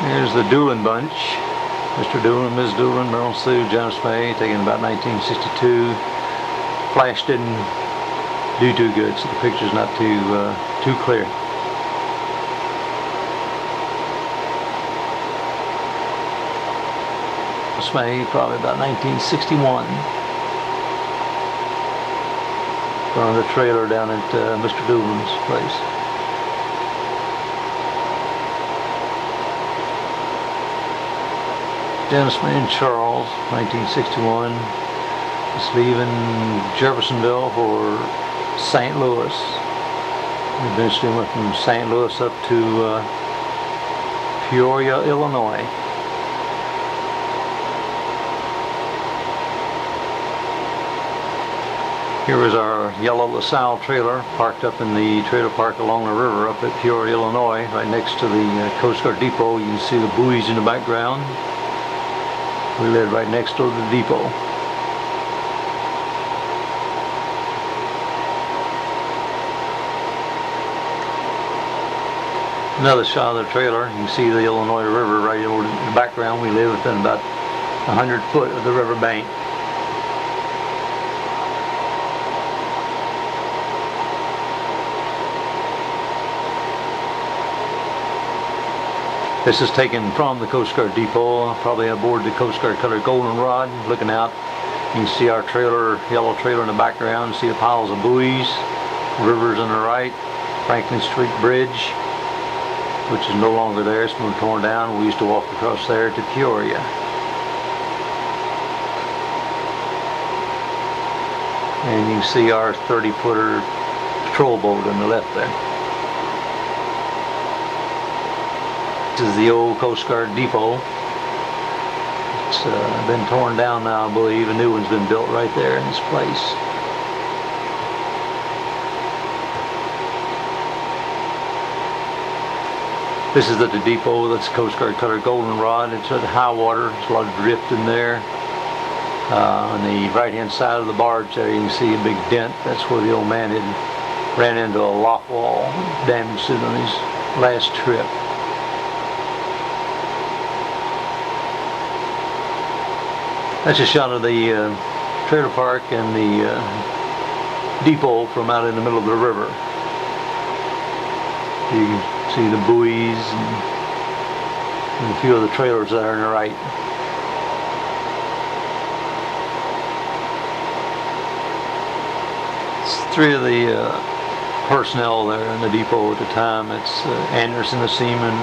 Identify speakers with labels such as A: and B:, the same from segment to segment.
A: Here's the Dunn bunch. Mr. Dunn, Ms. Dunn, Merle Sue, Janice May, taken about 1962. Flash didn't do too good, so the picture's not too clear. Janice May, probably about 1961. On the trailer down at Mr. Dunn's place. Janice May and Charles, 1961, is leaving Jeffersonville for St. Louis. Eventually went from St. Louis up to Peoria, Illinois. Here is our yellow LaSalle trailer parked up in the trailer park along the river up at Peoria, Illinois, right next to the Coast Guard depot. You can see the buoys in the background. We live right next to the depot. Another shot of the trailer. You can see the Illinois River right over in the background. We live within about 100 foot of the river bank. This is taken from the Coast Guard depot, probably aboard the Coast Guard cutter Goldenrod. Looking out, you can see our trailer, yellow trailer in the background. See the piles of buoys, rivers on the right, Franklin Street Bridge, which is no longer there. It's been torn down. We used to walk across there to Peoria. And you can see our 30-footer patrol boat on the left there. This is the old Coast Guard depot. It's been torn down now, I believe. A new one's been built right there in this place. This is at the depot. That's Coast Guard cutter Goldenrod. It's at high water. There's a lot of drift in there. On the right-hand side of the barge there, you can see a big dent. That's where the old man had ran into a lock wall, damaged it on his last trip. That's a shot of the trailer park and the depot from out in the middle of the river. You can see the buoys and a few of the trailers there on the right. It's three of the personnel there in the depot at the time. It's Anderson, the seaman,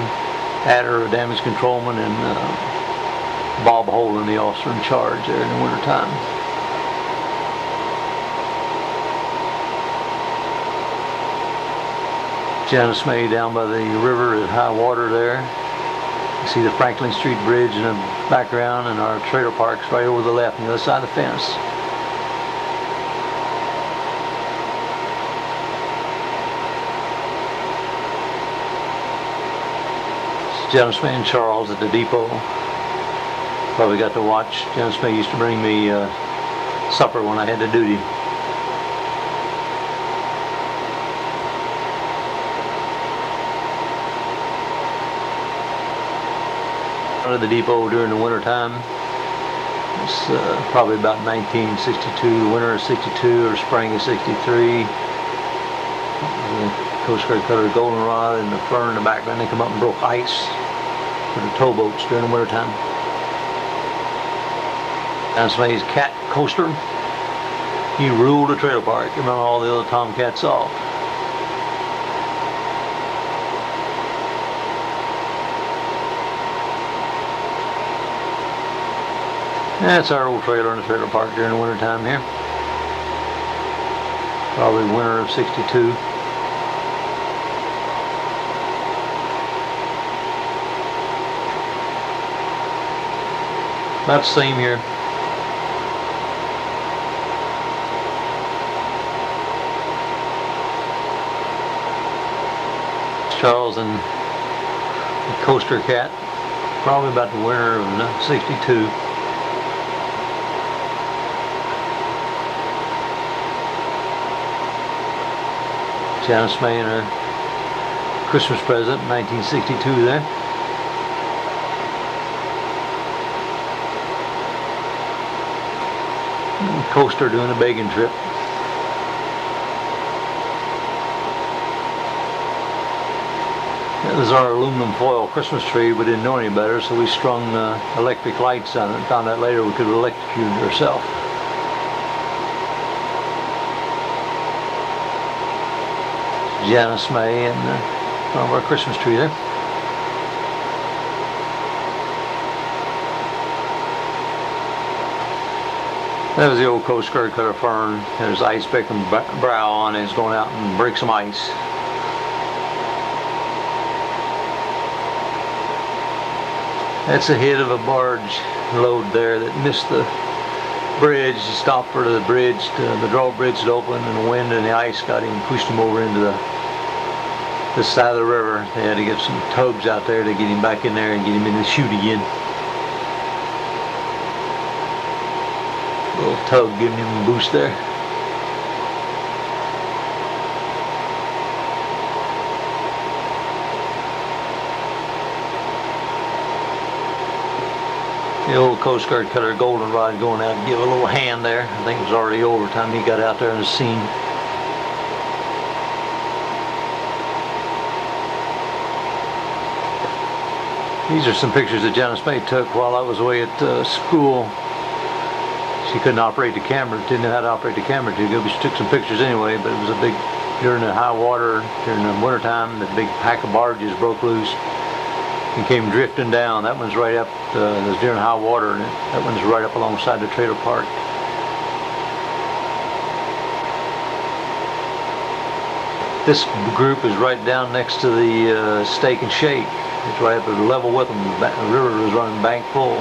A: Adder, a damage controlman, and Bob Holden, the officer in charge there in the wintertime. Janice May down by the river at high water there. You see the Franklin Street Bridge in the background, and our trailer park's right over the left on the other side of the fence. It's Janice May and Charles at the depot. Probably got to watch. Janice May used to bring me supper when I had the duty. Out of the depot during the winter time. It's probably about 1962, winter of 62 or spring of 63. The Coast Guard cutter Goldenrod and the fern in the background. They come up and broke ice for the towboats during the winter time. Janice May's cat coaster. He ruled the trailer park and run all the other tomcats off. That's our old trailer in the trailer park during the winter time here. Probably winter of 62. About the same here. Charles and the coaster cat, probably about the winter of 62. Janice May and her Christmas present in 1962 there. coaster doing a begging trip. That was our aluminum foil Christmas tree. We didn't know any better, so we strung electric lights on it. Found out later we could electrocute it ourselves. Janice May and front of our Christmas tree there. That was the old Coast Guard cutter Fern. There's ice pick and brow on it. It's going out and break some ice. That's a hit of a barge load there that missed the bridge. He stopped for the bridge, the drawbridge to open, and the wind and the ice got him, pushed him over into this side of the river. They had to get some tugs out there to get him back in there and get him in the chute again. A little tug giving him a boost there. The old Coast Guard cutter Goldenrod going out and give a little hand there. I think it was already over time he got out there in the scene. These are some pictures that Janice May took while I was away at school. She couldn't operate the camera, didn't know how to operate the camera too good, but she took some pictures anyway. But it was a big, during the high water, during the wintertime, the big pack of barges broke loose and came drifting down. That one's right up, it was during high water, and that one's right up alongside the trailer park. This group is right down next to the Steak and Shake. It's right up at the level with them. The river was running bank full.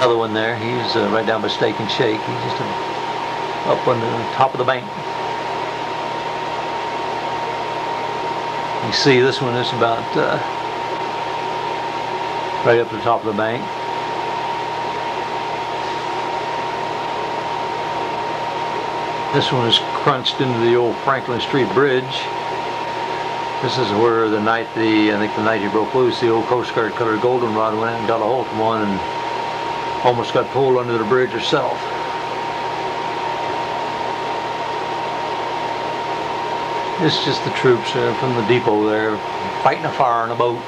A: Another one there, he's right down by Steak and Shake. He's just up on the top of the bank. You see this one is about right up to the top of the bank. This one is crunched into the old Franklin Street Bridge. This is where the night I think the night he broke loose, the old Coast Guard cutter Goldenrod went in and got a hold of one and almost got pulled under the bridge herself. It's just the troops from the depot there fighting a fire in a boat.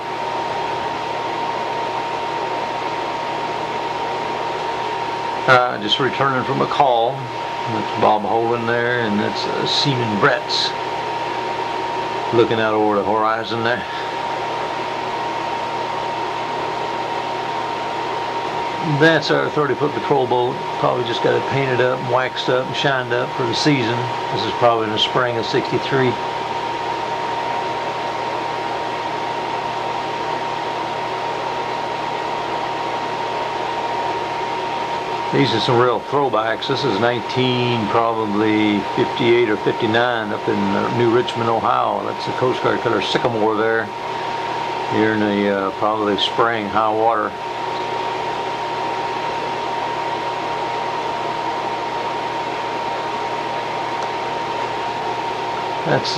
A: Just returning from a call. That's Bob Holden there, and that's Seaman Brett's looking out over the horizon there. That's our 30-foot patrol boat. Probably just got it painted up and waxed up and shined up for the season. This is probably in the spring of '63. These are some real throwbacks. This is probably 58 or 59 up in New Richmond, Ohio. That's the Coast Guard cutter Sycamore there. Here in the probably spring, high water. That's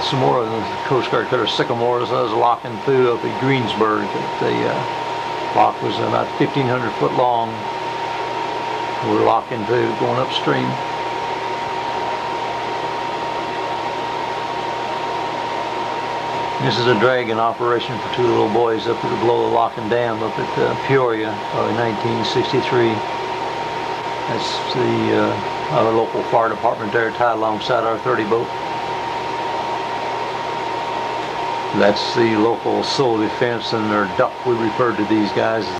A: some more of the Coast Guard cutter Sycamore. This was locking through up at Greensburg. The lock was about 1,500 foot long. We're locking through, going upstream. This is a dragging operation for two little boys up below the locking dam up at Peoria, probably 1963. That's our local fire department there, tied alongside our 30 boat. That's the local civil defense, and their duck, we referred to these guys as